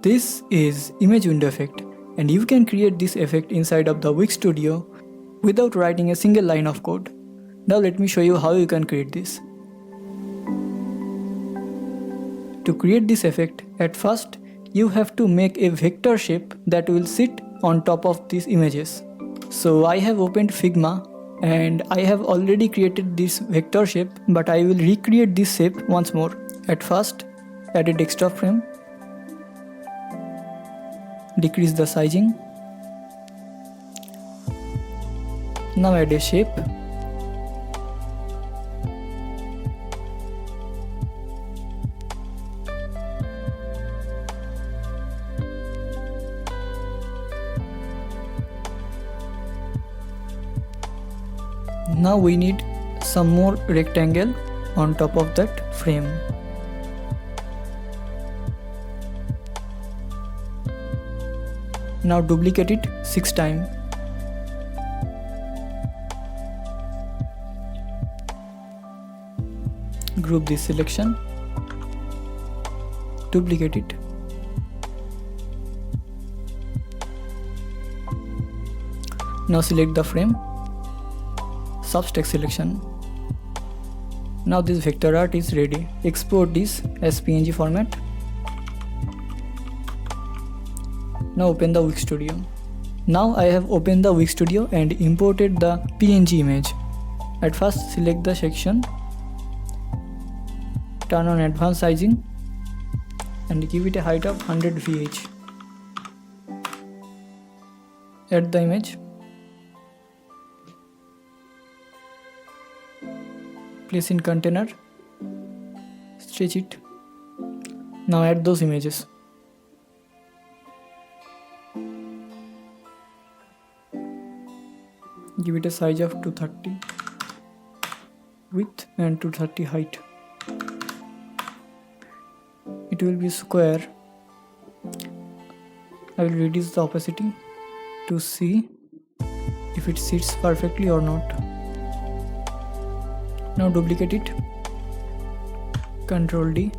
This is image window effect, and you can create this effect inside of the Wix Studio without writing a single line of code. Now let me show you how you can create this. To create this effect, at first you have to make a vector shape that will sit on top of these images. So I have opened Figma and I have already created this vector shape, but I will recreate this shape once more. At first, add a desktop frame, decrease the sizing. Now add a shape. Now we need some more rectangle on top of that frame. Now duplicate it 6 times. Group this selection. Duplicate it. Now select the frame. Subtext selection. Now this vector art is ready. Export this as PNG format. Now open the Wix Studio. Now I have opened the Wix Studio and imported the PNG image. At first select the section, turn on advanced sizing and give it a height of 100 VH. Add the image. Place in container, stretch it. Now add those images. Give it a size of 230 width and 230 height. It will be square. I will reduce the opacity to see if it sits perfectly or not. Now duplicate it, Ctrl D.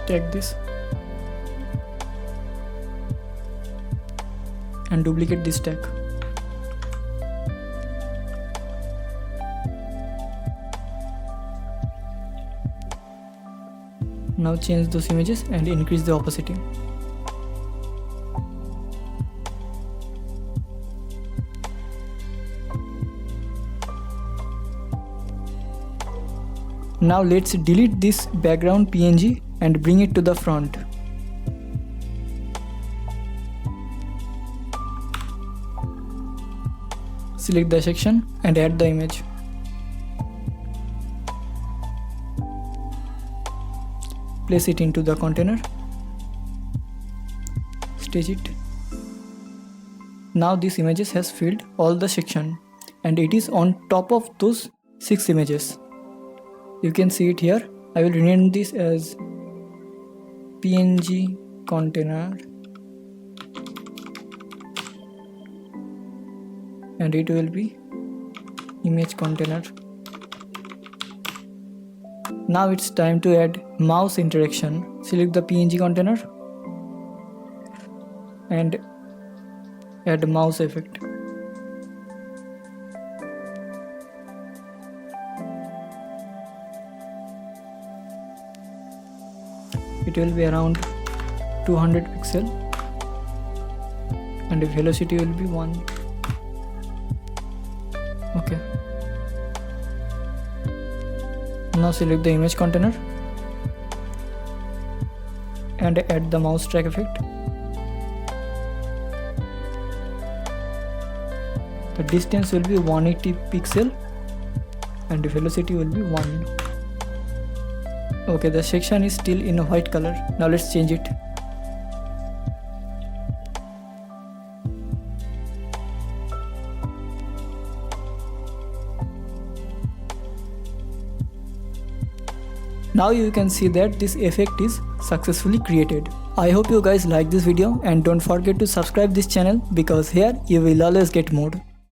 Stack this and duplicate this stack. Now change those images and increase the opacity. Now let's delete this background PNG and bring it to the front. Select the section and add the image. Place it into the container. Stitch it. Now this images has filled all the section and it is on top of those 6 images. You can see it here. I will rename this as PNG container and it will be image container. Now it's time to add mouse interaction. Select the PNG container and add mouse effect. It will be around 200 pixel and the velocity will be 1. Okay. Now select the image container and add the mouse track effect. The distance will be 180 pixel and the velocity will be 1. Okay, the section is still in a white color. Now let's change it. Now you can see that this effect is successfully created. I hope you guys like this video and don't forget to subscribe this channel because here you will always get more.